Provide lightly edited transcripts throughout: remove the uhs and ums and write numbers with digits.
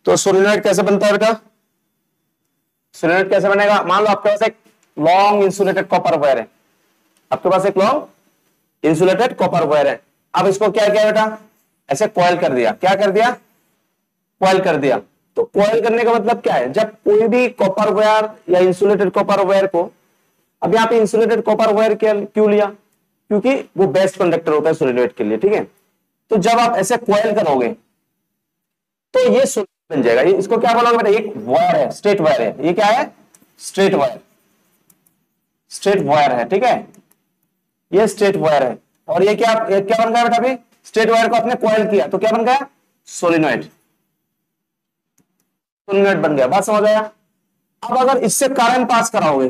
तो सोलेनोइड कैसे बनता है बेटा? सोलेनोइड कैसे बनेगा? मान लो आपके पास एक लॉन्ग इंसुलेटेड कॉपर वायर है, आपके पास एक लॉन्ग इंसुलेटेड कॉपर वायर है। अब इसको क्या किया बेटा? ऐसे कॉइल कर दिया। क्या कर दिया? कॉइल कर दिया। तो कॉइल करने का मतलब क्या है? जब कोई भी कॉपर वायर या इंसुलेटेड कॉपर वायर को, अब यहाँ पे इंसुलेटेड कॉपर वायर क्यों लिया? क्योंकि वो बेस्ट कंडक्टर होता है सोलेनोइड के लिए, ठीक है। तो जब आप ऐसे कॉइल करोगे तो ये सोलेनोइड बन जाएगा। ये इसको क्या बोलोगे बेटा? एक वायर है, स्ट्रेट वायर है। ये क्या है? स्ट्रेट वायर, स्ट्रेट वायर है, ठीक है। ये स्ट्रेट वायर है। और ये क्या बन गया बेटा? अभी स्ट्रेट वायर को आपने कॉइल किया तो क्या बन गया? सोलेनोइड। सोलेनोइड बन गया। बात समझ आया? अब अगर इससे करंट पास कराओगे,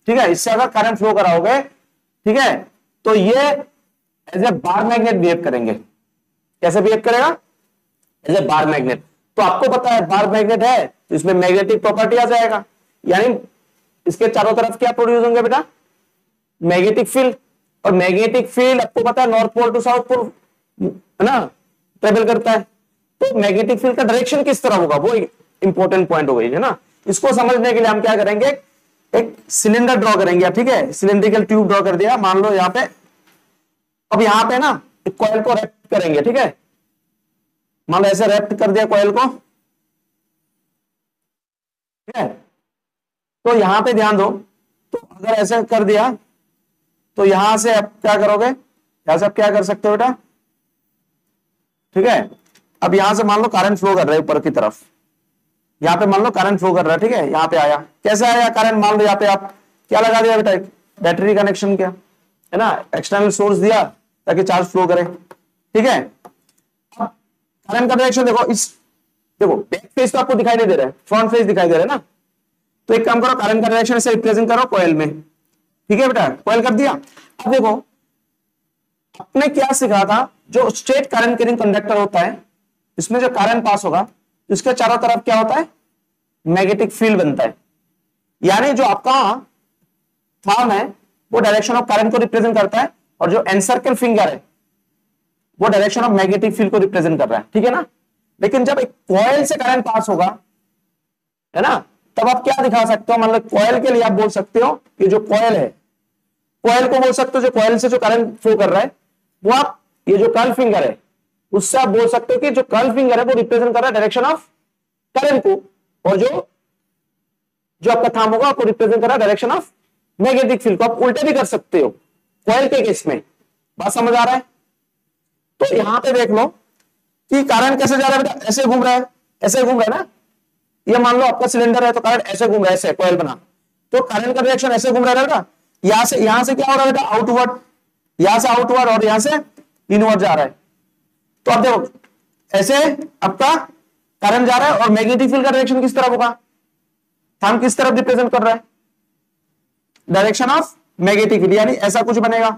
ठीक है, इससे अगर करंट फ्लो कराओगे, ठीक है, तो ये as a bar magnet behave करेंगे। कैसे बिहेव करेगा? As a bar magnet. तो आपको पता है बार मैग्नेट है तो इसमें मैग्नेटिक प्रॉपर्टी आ जाएगा, यानी इसके चारों तरफ क्या प्रोड्यूस होंगे बेटा? Magnetic field. और मैग्नेटिक फील्ड आपको पता है north pole to south pole, है ना, ट्रेवल करता है। तो मैग्नेटिक फील्ड का डायरेक्शन किस तरह होगा, वो इंपॉर्टेंट पॉइंट हो गई है ना। इसको समझने के लिए हम क्या करेंगे? एक सिलेंडर ड्रॉ करेंगे, ठीक है, सिलेंड्रिकल ट्यूब ड्रॉ कर दिया, मान लो यहां पे। अब यहां पे ना एक कॉइल को रैप करेंगे, ठीक है, मान लो ऐसे रैप कर दिया कॉइल को, ठीक है। तो यहां पे ध्यान दो, तो अगर ऐसे कर दिया तो यहां से आप क्या करोगे? यहां से आप क्या कर सकते हो बेटा? ठीक है, अब यहां से मान लो करंट फ्लो कर रहा है ऊपर की तरफ, यहां पे मान लो करंट फ्लो कर रहा है, ठीक है, यहां पे आया। कैसे आया करंट? मान लो यहां पे आप क्या लगा दिया बेटा? बैटरी कनेक्शन किया, है ना, एक्सटर्नल सोर्स दिया ताकि चार्ज फ्लो करे, ठीक है। करंट का डायरेक्शन देखो, देखो बैक फेस तो आपको दिखाई नहीं दे रहा है, फ्रंट फेस दिखाई दे रहा है ना। तो एक काम करो, करंट का डायरेक्शन ऐसे रिप्रेजेंट करो कॉइल में, ठीक है बेटा, कॉइल कर दिया। अब देखो आपने क्या सीखा था, जो स्ट्रेट करंट कैरिंग कंडक्टर होता है, इसमें जो करंट पास होगा इसके चारों तरफ क्या होता है? मैग्नेटिक फील्ड बनता है। यानी जो आपका थंब है वो डायरेक्शन ऑफ करंट को रिप्रेजेंट करता है, और जो एनसर्कल फिंगर है वो डायरेक्शन ऑफ मैग्नेटिक फील्ड को रिप्रेजेंट कर रहा है, ठीक है ना। लेकिन जब एक कॉइल से करंट पास होगा, है ना, तब आप क्या दिखा सकते हो? मतलब कॉइल के लिए आप बोल सकते हो कि जो कॉइल है, कॉइल को बोल सकते हो, जो कॉइल से जो करंट फ्लो कर रहा है वो आप, ये जो कर्ल फिंगर है उससे आप बोल सकते हो कि जो कर्ल फिंगर है वो रिप्रेजेंट कर रहा है डायरेक्शन ऑफ करंट को, और जो आपका थंब होगा आपको रिप्रेजेंट कर रहा है डायरेक्शन ऑफ मैग्नेटिक फील्ड को। आप उल्टे भी कर सकते हो कॉइल के केस में। बात समझ आ रहा है? तो यहां पे देख लो कि करंट कैसे जा रहा है बेटा? ऐसे घूम रहा है, ऐसे घूम रहा है ना। ये मान लो आपका सिलेंडर है तो करंट ऐसे घूम रहा है, ऐसे कॉइल बना, तो करंट का डायरेक्शन ऐसे घूम रहा है बेटा। यहां से क्या हो रहा है बेटा? आउटवर्ड, यहां से आउटवर्ड, और यहां से इनवर्ड जा रहा है। तो अब देखो ऐसे आपका करंट जा रहा है, और मैग्नेटिक फील्ड का डायरेक्शन किस तरफ होगा? थंब किस तरफ रिप्रेजेंट कर रहा है? डायरेक्शन ऑफ मैग्नेटिक फील्ड, यानी ऐसा कुछ बनेगा,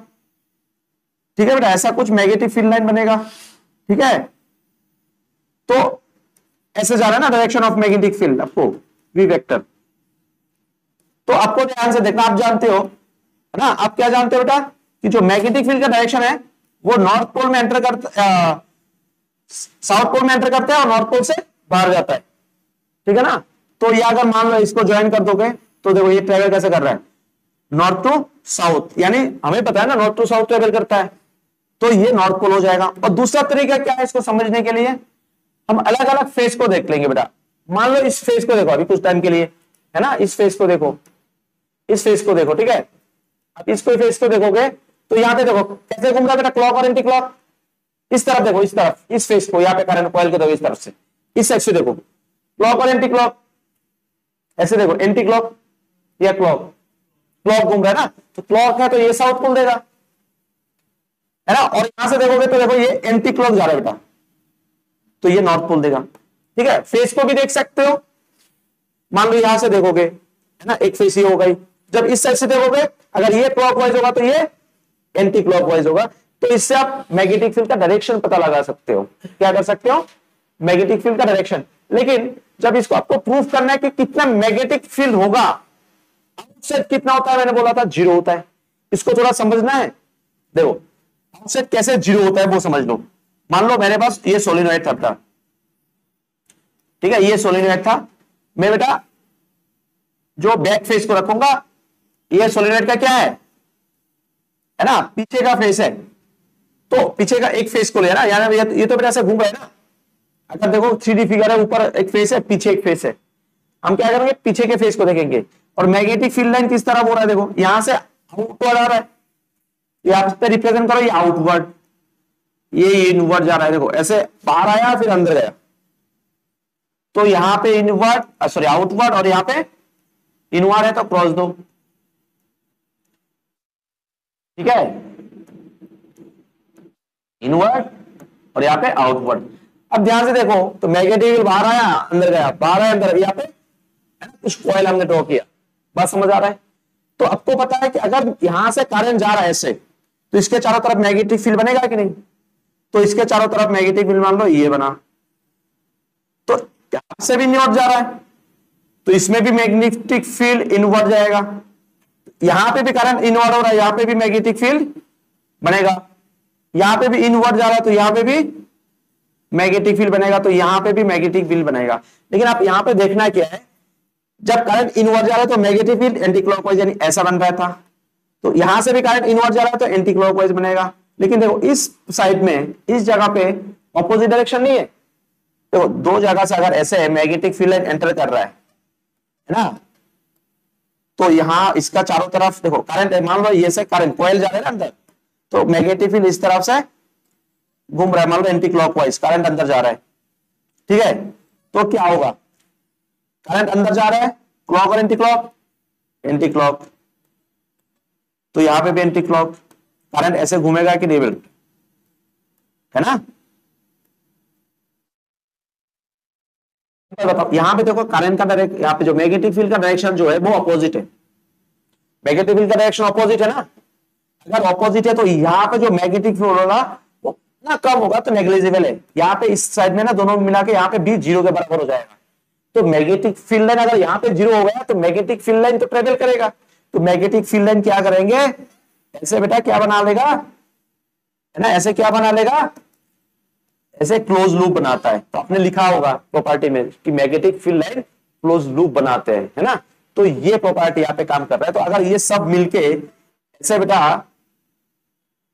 ठीक है बेटा, ऐसा कुछ मैग्नेटिक फील्ड लाइन बनेगा, ठीक है। तो ऐसे जा रहा है ना डायरेक्शन ऑफ मैग्नेटिक फील्ड, आपको वी वेक्टर। तो आपको ध्यान से देखना, आप जानते हो, है ना, आप क्या जानते हो बेटा? कि जो मैग्नेटिक फील्ड का डायरेक्शन है वो नॉर्थ पोल में एंटर करता, साउथ पोल में एंटर करता है और नॉर्थ पोल से बाहर जाता है, ठीक है ना। तो ये अगर मान लो इसको ज्वाइन कर दोगे तो देखो ये ट्रेवल कैसे कर रहा है? नॉर्थ टू साउथ, यानी हमें पता है ना नॉर्थ टू साउथ ट्रेवल करता है, तो ये नॉर्थ पोल हो जाएगा। और दूसरा तरीका क्या है इसको समझने के लिए? हम अलग अलग फेस को देख लेंगे बेटा। मान लो इस फेस को देखो अभी कुछ टाइम के लिए, है ना, इस फेस को देखो, इस फेस को देखो, ठीक है। अब इसको फेस को देखोगे तो यहां पे देखो कैसे घूम रहा है बेटा? क्लॉक और एंटी क्लॉक। इस तरफ देखो, इस तरफ, इस फेस को, यहाँ पे करंट कॉइल को देखो इस तरफ से, इस साइड से देखो, क्लॉक और एंटी क्लॉक। ऐसे देखो एंटी क्लॉक या क्लॉक, क्लॉक घूम रहा है ना, तो क्लॉक है तो ये साउथ पोल देगा, है ना। और यहां से देखोगे तो देखो ये एंटी क्लॉक जा रहा है बेटा, तो ये नॉर्थ पोल देगा, ठीक है। फेस को भी देख सकते हो, मान लो यहां से देखोगे, है ना, एक फेस ये हो गई। जब इस साइड से देखोगे, अगर ये क्लॉकवाइज होगा तो ये एंटी क्लॉकवाइज होगा। तो इससे आप मैग्नेटिक फील्ड का डायरेक्शन पता लगा सकते हो। क्या कर सकते हो? मैग्नेटिक फील्ड का डायरेक्शन। लेकिन जब इसको आपको प्रूफ करना है कि कितना मैग्नेटिक फील्ड होगा, आउटसाइड कितना होता है, मैंने बोला था 0 होता है। इसको थोड़ा समझना है। देखो आउटसाइड कैसे 0 होता है वो समझ लो। मान लो मेरे पास ये सोलिनॉइड था, ठीक है, ये सोलिनॉइड था। मैं बेटा जो बैक फेस को रखूंगा, ये सोलिनॉइड का क्या है ना, पीछे का फेस है। तो पीछे का एक फेस को लिया ना, यानी ये तो बेटा ऐसे घूम रहा है ना। अगर देखो 3D फिगर है, ऊपर एक फेस है, पीछे एक फेस है। हम क्या करेंगे, पीछे के फेस को देखेंगे। और मैग्नेटिक फील्ड लाइन किस तरह हो रहा है, देखो यहां से आउटवर्ड आ रहा है, यहां पे रिप्रेजेंट करो, ये आउटवर्ड, ये इनवर्ड जा रहा है। देखो ऐसे बाहर आया फिर अंदर गया, तो यहां पे इनवर्ड सॉरी आउटवर्ड, और यहां पे इनवर्ड है तो क्रॉस दो, ठीक है, इनवर्ड और यहां पे आउटवर्ड। अब ध्यान से देखो, तो मैग्नेटिक बाहर आया अंदर गया, बाहर आया अंदर, यहां पे कुछ कॉइल हमने ड्रॉ किया, बस समझ आ रहा है। तो आपको पता है कि अगर यहां से करंट जा रहा है ऐसे, तो इसके चारों तरफ मैग्नेटिक फील्ड बनेगा कि नहीं। तो इसके चारों तरफ मैग्नेटिक फील्ड मान लो ये बना, तो यहां से भी इनवर्ड जा रहा है, तो इसमें भी मैग्नेटिक फील्ड इनवर्ड जाएगा। यहां पे भी करंट इनवर्ड हो रहा है, यहां पे भी मैग्नेटिक फील्ड बनेगा। यहां पे भी इनवर्ड जा रहा है, तो यहां पे भी मैग्नेटिक फील्ड बनेगा, तो यहां पे भी मैग्नेटिक फील्ड बनेगा। लेकिन आप यहां पे देखना क्या है, जब करंट इनवर्ड जा रहा है तो मैग्नेटिक फील्ड एंटी क्लॉकवाइज यानी ऐसा बन रहा था, तो यहां से भी करंट इनवर्ड जा रहा है तो एंटी क्लॉकवाइज बनेगा। लेकिन देखो इस साइड में, इस जगह पे ऑपोजिट डायरेक्शन नहीं है। देखो दो जगह से अगर ऐसे मैग्नेटिक फील्ड एंटर कर रहा है ना, तो यहां इसका चारों तरफ देखो करंट, मान लो ये से करंट कॉइल जा रहा है ना अंदर, तो मैग्नेटिक फील्ड इस तरफ से घूम रहा है, मान लो एंटी क्लॉकवाइज करंट अंदर जा रहा है, ठीक है। तो क्या होगा, करंट अंदर जा रहा है, क्लॉक और एंटी क्लॉक, एंटी क्लॉक, तो यहां पे भी एंटी क्लॉक, करंट ऐसे घूमेगा कि नहीं बिल्कुल, है ना। बताओ यहां पे देखो करंट का डायरेक्ट, यहां पे जो मैग्नेटिक फील्ड का डायरेक्शन जो है वो अपोजिट है, मैग्नेटिक फील्ड का डायरेक्शन अपोजिट है ना। अगर अपोजिट है तो यहां पे जो मैग्नेटिक फील्ड होगा वो ना कम होगा तो नेग्लिजिबल है। यहां पे इस साइड में ना दोनों मिला के यहां पे भी जीरो के बराबर हो जाएगा। तो मैग्नेटिक फील्ड लाइन अगर यहां पे जीरो हो गया तो मैग्नेटिक फील्ड लाइन तो ट्रेवल करेगा, तो मैग्नेटिक फील्ड लाइन क्या करेंगे, ऐसे बेटा क्या बना लेगा, है ना, ऐसे क्या बना लेगा, ऐसे क्लोज लूप बनाता है। तो आपने लिखा होगा प्रॉपर्टी में कि magnetic field line close loop बनाते हैं, है ना। तो ये प्रॉपर्टी यहाँ पे काम कर रहा है। तो अगर ये सब मिलके ऐसे बेटा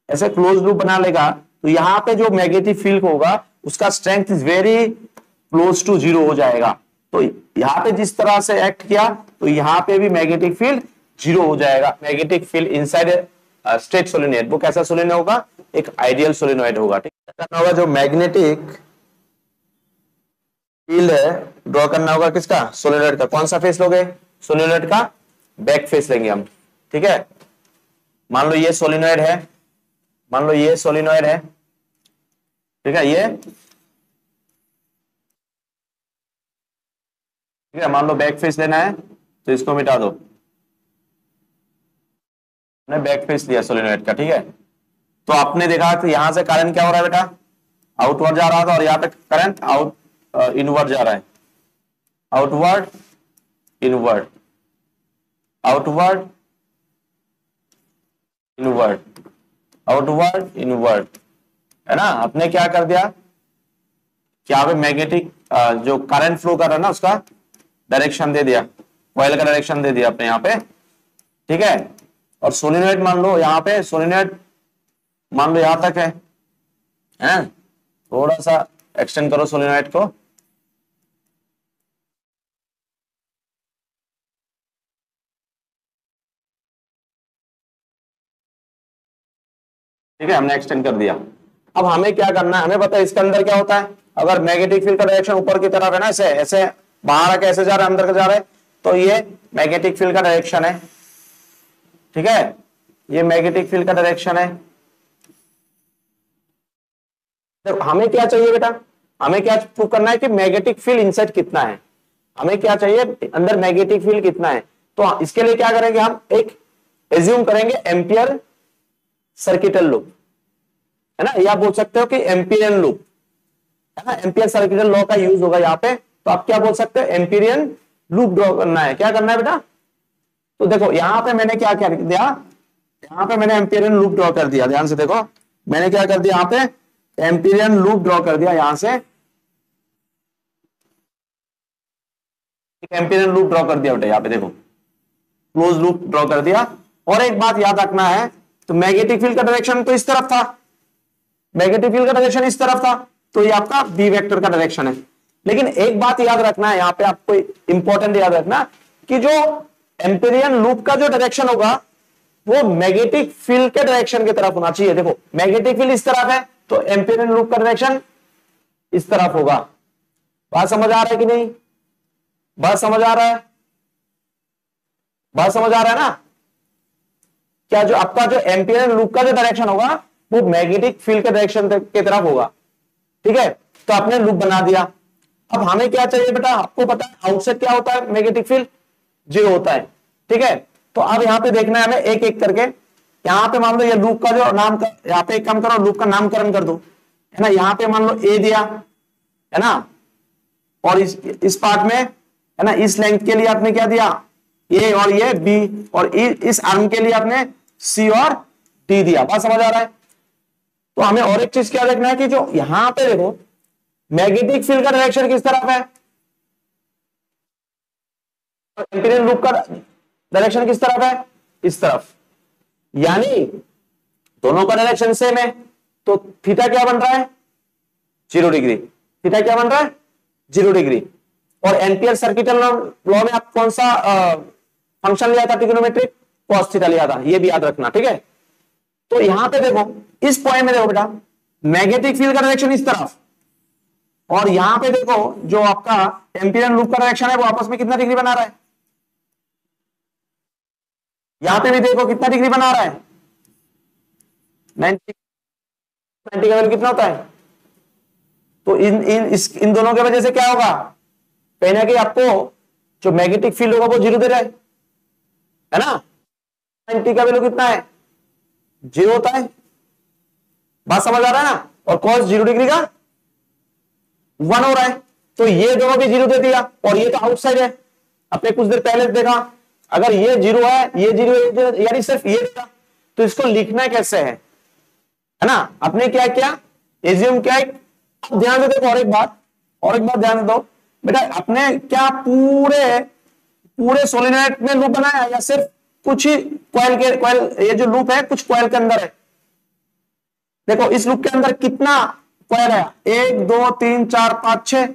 ऐसे क्लोज लूप बना लेगा, तो यहाँ पे जो मैग्नेटिक फील्ड होगा उसका strength is very close to zero हो जाएगा। तो यहाँ पे जिस तरह से एक्ट किया, तो यहाँ पे भी मैग्नेटिक फील्ड जीरो हो जाएगा। Magnetic field inside straight solenoid, वो कैसा सोलिनॉइड होगा, एक आइडियल सोलिनॉइड होगा। ठीक करना होगा, जो मैग्नेटिक फील्ड है ड्रॉ करना होगा किसका, सोलिनॉइड का। कौन सा फेस लोगे, सोलिनॉइड का बैक फेस लेंगे हम, ठीक है। मान लो ये सोलिनॉइड है, मान लो ये सोलिनॉइड है, ठीक है, ये ठीक है। मान लो बैक फेस लेना है तो इसको मिटा दो, मैंने बैक फेस लिया सोलिनॉइड का, ठीक है। तो आपने देखा कि यहां से करंट क्या हो रहा है बेटा, आउटवर्ड जा रहा था, और यहाँ पे करंट इनवर्ड जा रहा है, outward inward, outward inward, outward inward, है ना। आपने क्या कर दिया कि यहाँ पे मैग्नेटिक जो करंट फ्लो कर रहा है ना उसका डायरेक्शन दे दिया, कॉइल का डायरेक्शन दे दिया अपने यहाँ पे, ठीक है। और सोलिनॉइड मान लो यहाँ पे, सोलिनॉइड मान लो यहां तक है, थोड़ा सा एक्सटेंड करो सोलिनॉइड को, ठीक है, हमने एक्सटेंड कर दिया। अब हमें क्या करना है, हमें पता है इसके अंदर क्या होता है। अगर मैग्नेटिक फील्ड का डायरेक्शन ऊपर की तरफ है ना, ऐसे ऐसे बाहर आके ऐसे जा रहा है, अंदर जा रहा है, तो ये मैग्नेटिक फील्ड का डायरेक्शन है, ठीक है, ये मैग्नेटिक फील्ड का डायरेक्शन है। तो हमें क्या चाहिए बेटा, हमें क्या प्रूव करना है कि मैग्नेटिक फील्ड इनसाइड कितना है, हमें क्या चाहिए अंदर मैग्नेटिक फील्ड कितना है। तो इसके लिए क्या करेंगे, हम एक एज्यूम करेंगे एम्पियर सर्किटल लूप, है ना, या बोल सकते हो कि एम्पिरियन लूप, है ना। एम्पियर सर्किटल लॉ का यूज होगा यहाँ पे, तो आप क्या बोल सकते हो, एम्पिरियन लूप ड्रॉ करना है। क्या करना है बेटा, तो देखो यहां पे मैंने क्या क्या दिया, यहां पे मैंने एम्पिरियन लूप ड्रॉ कर दिया, ध्यान से देखो मैंने क्या कर दिया, यहां पे एम्पिरियन लूप ड्रॉ कर दिया यहां से, एम्पिरियन लूप ड्रॉ कर दिया बेटा, यहाँ पे देखो क्लोज लूप ड्रॉ कर दिया। और एक बात याद रखना है, तो मैग्नेटिक फील्ड का डायरेक्शन तो इस तरफ था, मैग्नेटिक फील्ड का डायरेक्शन इस तरफ था, तो ये आपका बी वेक्टर का डायरेक्शन है। लेकिन एक बात याद रखना है यहाँ पे, आपको इंपॉर्टेंट याद रखना कि जो एम्पिरियन लूप का जो डायरेक्शन होगा वो मैग्नेटिक फील्ड के डायरेक्शन की तरफ होना चाहिए। देखो मैग्नेटिक फील्ड इस तरफ है तो एम्पिरियन लूप का डायरेक्शन इस तरफ होगा। बात समझ आ रहा है कि नहीं? बात समझ आ रहा है? बात समझ आ रहा है ना? क्या जो आपका जो एम्पिरियन लूप का जो डायरेक्शन होगा वो मैग्नेटिक फील्ड के डायरेक्शन की तरफ होगा। ठीक है, तो आपने लूप बना दिया। अब हमें क्या चाहिए बेटा, आपको पता है आउटसाइड क्या होता है, मैग्नेटिक फील्ड 0 होता है। ठीक है, तो अब यहां पे देखना है हमें एक एक करके। यहां पे मान लो ये लूप का जो नाम का, यहां पे एक काम करो, लूप का नामकरण कर दो, है ना। यहां पे मान लो ए दिया, है ना, और इस पार्ट में, है ना, इस लेंथ के लिए आपने क्या दिया, ए और ये बी, और इस आर्म के लिए आपने सी और डी दिया। बात समझ आ रहा है? तो हमें और एक चीज क्या देखना है कि जो यहां पे देखो मैग्नेटिक फील्ड का डायरेक्शन किस तरफ है, एम्पिरियन लूप का डायरेक्शन किस तरफ है, इस तरफ, यानी दोनों का डायरेक्शन सेम है। तो थीटा क्या बन रहा है, 0 डिग्री। थीटा क्या बन रहा है, 0 डिग्री। और एम्पियर सर्किटल लॉ में आप कौन सा फंक्शन लिया था, ट्रिग्नोमेट्रिक कॉस थीटा लिया था, ये भी याद रखना। ठीक है, तो यहां पे देखो इस पॉइंट में देखो बेटा मैग्नेटिक फील्ड का डायरेक्शन इस तरफ, और यहां पे देखो जो आपका एम्पिरियन लूप का डायरेक्शन है वो आपस में कितना डिग्री बना रहा है, यहां पे भी देखो कितना डिग्री बना रहा है, 90 का वैल्यू कितना होता है। तो इन दोनों की वजह से क्या होगा, कहीं ना कहीं आपको जो मैग्नेटिक फील्ड होगा वो 0 दे रहा है ना। 90 का वैल्यू कितना है, 0 होता है। बात समझ आ रहा है ना। और cos 0 डिग्री का 1 हो रहा है, तो ये दोनों भी 0 दे दिया। और ये तो आउटसाइड है, आपने कुछ देर पहले देखा, अगर ये 0 है, ये 0 है, यानी सिर्फ ये देगा। तो इसको लिखना कैसे है ना। आपने क्या किया, एज्यूम क्या है, ध्यान दे दो। और एक बात ध्यान दो बेटा, आपने क्या पूरे सोलेनोइड में लूप बनाया या सिर्फ कुछ ही कॉइल, ये जो लूप है कुछ कॉइल के अंदर है। देखो इस लूप के अंदर कितना कॉइल है, 1 2 3 4 5 6,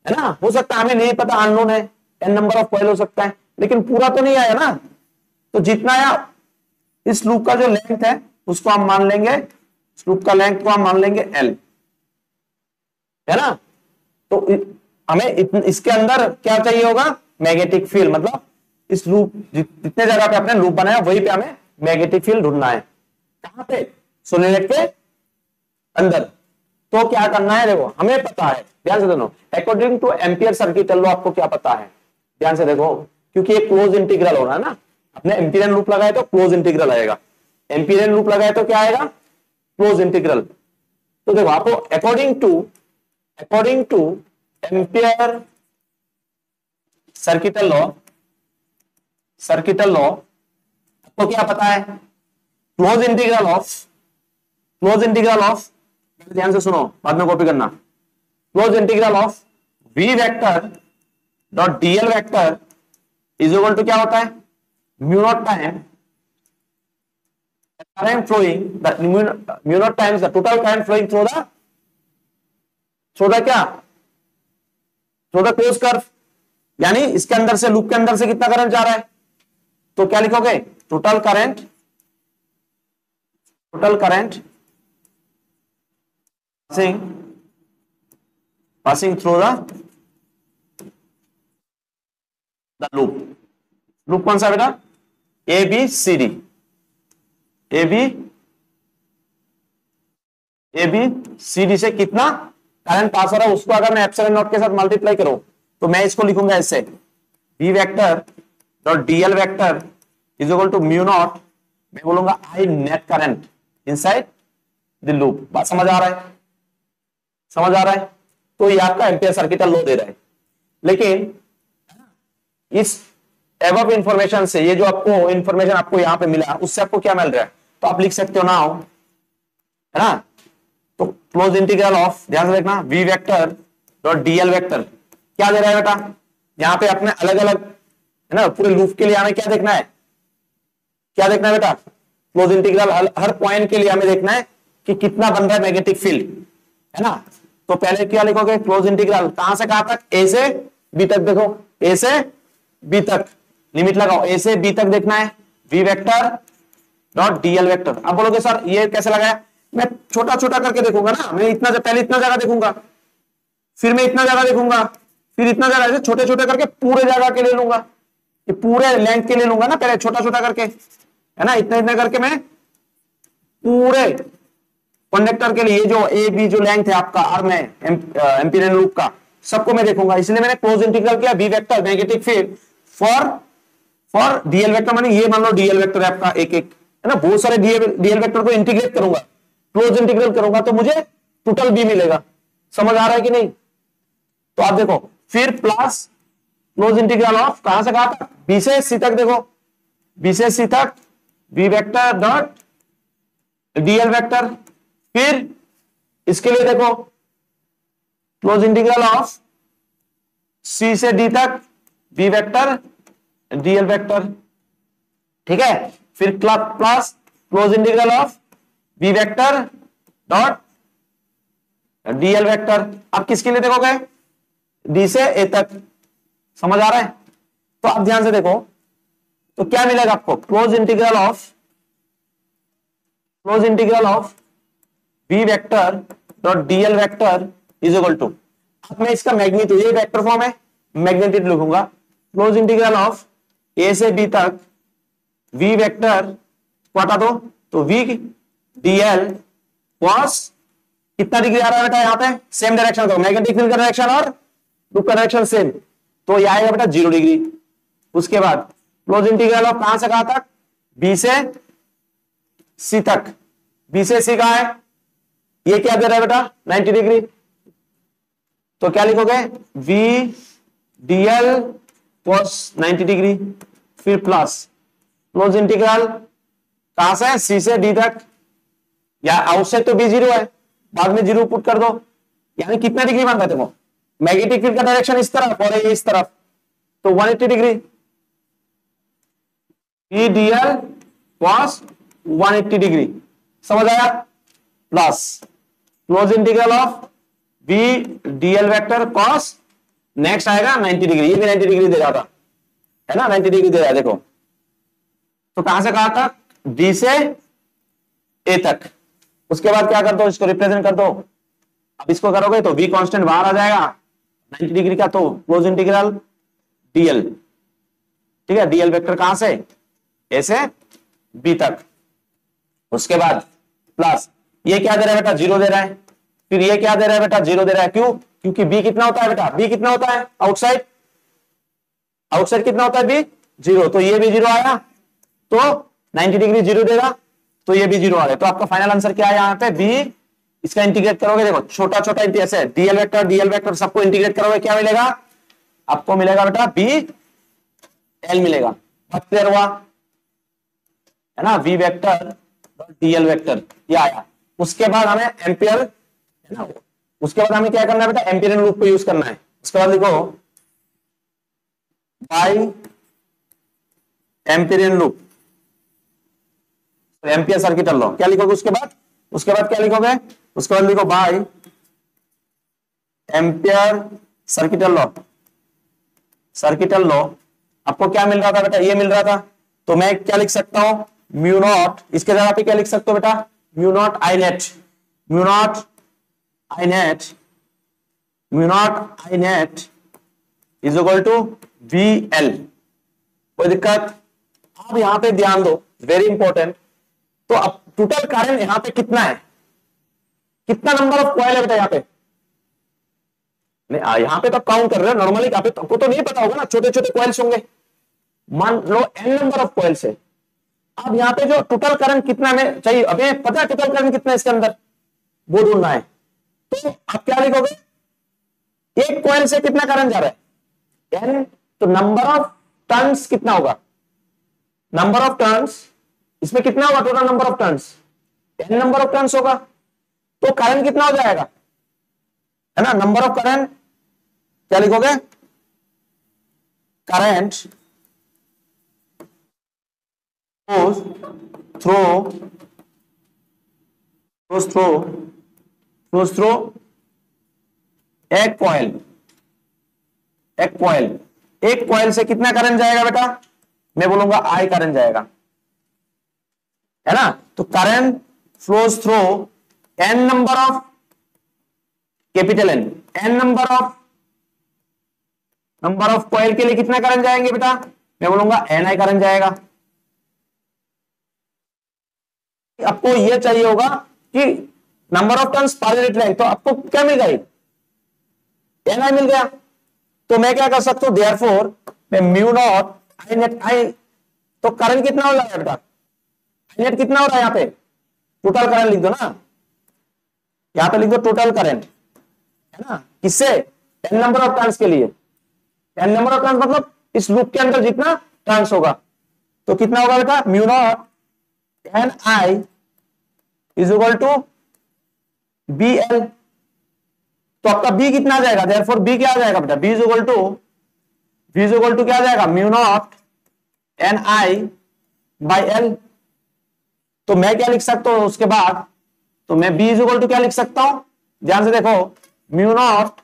है ना। हो सकता है हमें नहीं पता, अननोन है, n नंबर ऑफ कॉइल हो सकता है, लेकिन पूरा तो नहीं आया ना। तो जितना आया, इस लूप का जो लेंथ है उसको हम मान लेंगे, इस लूप का लेंथ को हम मान लेंगे l, है ना। तो हमें इसके अंदर क्या चाहिए होगा, मैग्नेटिक फील्ड। मतलब इस लूप जितने जगह पे आपने लूप बनाया वहीं पे हमें मैग्नेटिक फील्ड ढूंढना है। कहां पे, सोलेनोइड के अंदर। तो क्या करना है, देखो हमें पता है, ध्यान से देखो, according two ampere circuital law आपको क्या पता है, ध्यान से देखो, क्योंकि ये क्लोज इंटीग्रल हो रहा है ना। अपने एम्पिरियन लूप लगाए तो क्लोज इंटीग्रल आएगा, एम्पिरियन लूप लगाए तो क्या आएगा, क्लोज इंटीग्रल। तो देखो आपको according two ampere circuital law आपको क्या पता है, क्लोज इंटीग्रल ऑफ, ध्यान से सुनो, बाद में कॉपी करना। Close integral of v vector dot dl vector is equal to क्या होता है, mu naught time current flowing, the mu naught times the total current flowing through the क्या, थ्रू द क्लोज कर्व। यानी इसके अंदर से, loop के अंदर से कितना करंट जा रहा है, तो क्या लिखोगे, total current passing through the loop कौन सा बेटा, A B C D, A B C D से कितना करंट पास हो रहा है उसको अगर मैं एप्सिलॉन नॉट के साथ मल्टीप्लाई करूं तो मैं इसको लिखूंगा ऐसे, v vector dot dl vector is equal to mu naught, मैं बोलूंगा I net current inside the loop. बात समझ आ रहा है? तो ये आपका एम्पियर सर्किटल लॉ दे रहा है। लेकिन इस एबव इंफॉर्मेशन से, ये जो आपको इंफॉर्मेशन आपको यहां पे मिला उससे आपको क्या मिल रहा है, तो आप लिख सकते हो ना, है ना। तो क्लोज इंटीग्रल ऑफ, ध्यान से देखना, v vector dot dl vector क्या दे रहा है बेटा, यहाँ पे अपने अलग अलग है ना, पूरे लूप के लिए हमें क्या देखना है, क्या देखना है बेटा, क्लोज इंटीग्रल हर पॉइंट के लिए हमें देखना है कि कितना बन रहा है मैग्नेटिक फील्ड, है ना। तो पहले क्या लिखोगे, क्लोज इंटीग्रल कहां से कहां तक, ए से बी तक, देखो ए से बी तक लिमिट लगाओ, ए से बी तक देखना है, V vector dot D L vector. अब बोलोगे सर ये कैसे लगाया, मैं छोटा छोटा करके देखूंगा ना, मैं इतना पहले इतना जगह देखूंगा, फिर मैं इतना जगह देखूंगा, फिर इतना जगह, ऐसे छोटे छोटे करके पूरे जगह के ले लूंगा, ये पूरे लेंथ के ले लूंगा ना, पहले छोटा छोटा करके, है ना, इतना इतना करके मैं पूरे कंडक्टर के लिए जो ए बी जो लेंथ है आपका आर्म है एम्पीरियन लूप का, सबको मैं देखूंगा। इसलिए मैंने क्लोज इंटीग्रल किया V vector magnetic field for D L vector, माने ये मान लो डीएल वेक्टर है आपका एक एक, है ना, बहुत सारे डीएल वेक्टर को इंटीग्रेट करूंगा, क्लोज इंटीग्रल करूंगा तो मुझे टोटल बी मिलेगा। समझ आ रहा है कि नहीं। तो आप देखो फिर प्लस क्लोज इंटीग्रल ऑफ कहां से कहां तक, बी से सी तक, देखो बी से सी तक V vector dot D L vector, फिर इसके लिए देखो क्लोज इंटीग्रल ऑफ सी से डी तक वी वेक्टर डीएल वेक्टर, ठीक है। फिर plus close integral of V vector dot D L vector. अब किसके लिए देखोगे, डी से ए तक। समझ आ रहा है। तो अब ध्यान से देखो तो क्या मिलेगा आपको, close integral of V vector dot D L vector is equal to, अब मैं इसका मैग्नीट्यूड, ये वेक्टर फॉर्म है, मैग्नीट्यूड लिखूंगा, क्लोज इंटीग्रल ऑफ ए से बी तक वी वेक्टर को हटा दो तो वी डीएल कॉस कितना डिग्री आ रहा है बेटा, यहां पे सेम डायरेक्शन का मैग्नेटिक फील्ड का डायरेक्शन और लूप का डायरेक्शन सेम, तो ये आएगा बेटा 0 डिग्री। उसके बाद क्लोज इंटीग्रल ऑफ कहां से कहां तक, बी से सी तक, बी से सी कहां है, ये क्या दे रहा है बेटा 90 डिग्री, तो क्या लिखोगे वी डीएल कॉस 90 डिग्री। फिर प्लस क्लोज इंटीग्रल कहां से, सी से डी तक, या आउटसाइड तो बी 0 है, बाद में 0 पुट कर दो, यानी कितना डिग्री बन रहा है देखो, मैग्नेटिक फील्ड का डायरेक्शन इस तरफ और ये इस तरफ, तो 180 degree, E D L cos 180 degree. समझ आया। Plus close integral of B D L vector cos, next आएगा 90 डिग्री, ये भी 90 डिग्री दे रहा था, है ना, 90 डिग्री दे रहा है देखो। तो कहां से कहां तक, डी से ए तक। उसके बाद क्या कर दो, इसको रिप्रेजेंट कर दो, अब इसको करोगे तो v कांस्टेंट बाहर आ जाएगा 90 डिग्री का, तो क्लोज इंटीग्रल dl, ठीक है, dl वेक्टर कहां से, a से b तक। उसके बाद प्लस ये क्या दे रहा है बेटा 0 दे रहा है, फिर ये क्या दे रहा है बेटा 0 दे रहा है, क्यों, क्योंकि b कितना होता है बेटा, b कितना होता है आउटसाइड, आउटसाइड कितना होता है b 0, तो ये भी 0 आया, तो 90 डिग्री 0 देगा, तो ये भी 0 आ रहा है। तो आपका फाइनल आंसर क्या है यहाँ पे b, इसका इंटीग्रेट करोगे देखो छोटा छोटा ऐसे डीएल वेक्टर सबको इंटीग्रेट करोगे क्या मिलेगा, आपको मिलेगा बेटा बी एल मिलेगा। क्लियर हुआ, है ना, वी वेक्टर डीएल वेक्टर ये आया। उसके बाद हमें एम्पियर, है ना, उसके बाद हमें क्या करना है बेटा, एम्पियरियन लूप को यूज करना है। उसके बाद लिखो by Amperian loop, Ampere circuit law, क्या लिखोगे उसके बाद, उसके बाद क्या लिखोगे, उसके बाद लिखो बाय एम्पियर सर्किटल लॉ। आपको क्या मिल रहा था बेटा, ये मिल रहा था, तो मैं क्या लिख सकता हूं, म्यू नॉट, इसके जगह पे क्या लिख सकते हो बेटा, mu naught I net is equal to V L. कोई दिक्कत। अब यहां पे ध्यान दो, वेरी इंपॉर्टेंट, तो अब टोटल करंट यहां पे कितना है, कितना नंबर ऑफ कॉइल है बेटा यहाँ पे, नहीं यहाँ पे तो काउंट कर रहे हो नॉर्मली, यहाँ पे आपको तो नहीं पता होगा ना, छोटे छोटे कॉइल्स होंगे, मान लो n नंबर ऑफ कॉइल्स है। अब यहाँ पे जो टोटल करंट कितना में चाहिए, अभी पता है टोटल करंट कितना है इसके अंदर, वो ढूंढना है। तो आप क्या लिखोगे, एक कॉइल से कितना करंट जा रहा है n, तो नंबर ऑफ टर्न्स कितना होगा, नंबर ऑफ टर्न्स, इसमें कितना होगा total number of turns, n number of turns होगा, तो करंट कितना हो जाएगा, है ना, नंबर ऑफ करंट क्या लिखोगे, करंट goes through एक कॉइल से कितना करंट जाएगा बेटा? मैं बोलूंगा आई करंट जाएगा, है ना। तो current flows through N number of capital N number of coil के लिए कितना करंट जाएंगे बेटा? मैं बोलूंगा एन आई करंट जाएगा। आपको यह चाहिए होगा कि number of turns per unit length, तो आपको क्या मिल गई? एन आई मिल गया। तो मैं क्या कर सकता हूं, देयरफॉर मैं म्यू नॉट आई नेट आई, तो करंट कितना हो जाएगा बेटा? आई नेट कितना हो रहा है यहां पे? टोटल करंट लिख दो ना, यहां पे लिख दो टोटल करंट, है ना। किससे? एन नंबर ऑफ टर्न्स के लिए। एन नंबर ऑफ टर्न्स मतलब इस लूप के अंदर जितना टर्न्स होगा, तो कितना होगा बेटा? Mu naught N I is equal to B L. तो आपका बी कितना आ जाएगा? देयरफॉर बी क्या आ जाएगा बेटा? बी इज इक्वल टू क्या आ जाएगा? Mu naught N I by L. तो मैं क्या लिख सकता हूं उसके बाद? तो मैं बी इज इक्वल टू क्या लिख सकता हूं? ध्यान से देखो, म्यू नॉट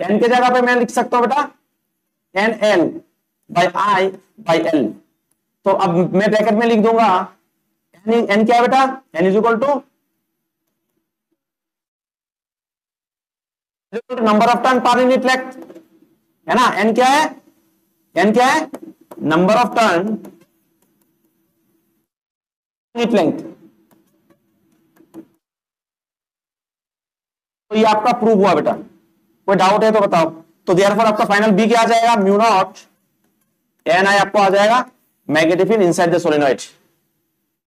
एन के जगह पे मैं लिख सकता हूं बेटा N L by I by L. तो अब मैं ब्रैकेट में लिख दूंगा एन क्या है बेटा? N is equal to number of turn per unit length, है ना। एन क्या है? Number of turn unit length. तो ये आपका प्रूव हुआ बेटा। कोई डाउट है तो बताओ। तो देयरफॉर आपका फाइनल बी क्या आ जाएगा? म्यू नॉट एन आई आपको आ जाएगा magnetic field inside the solenoid.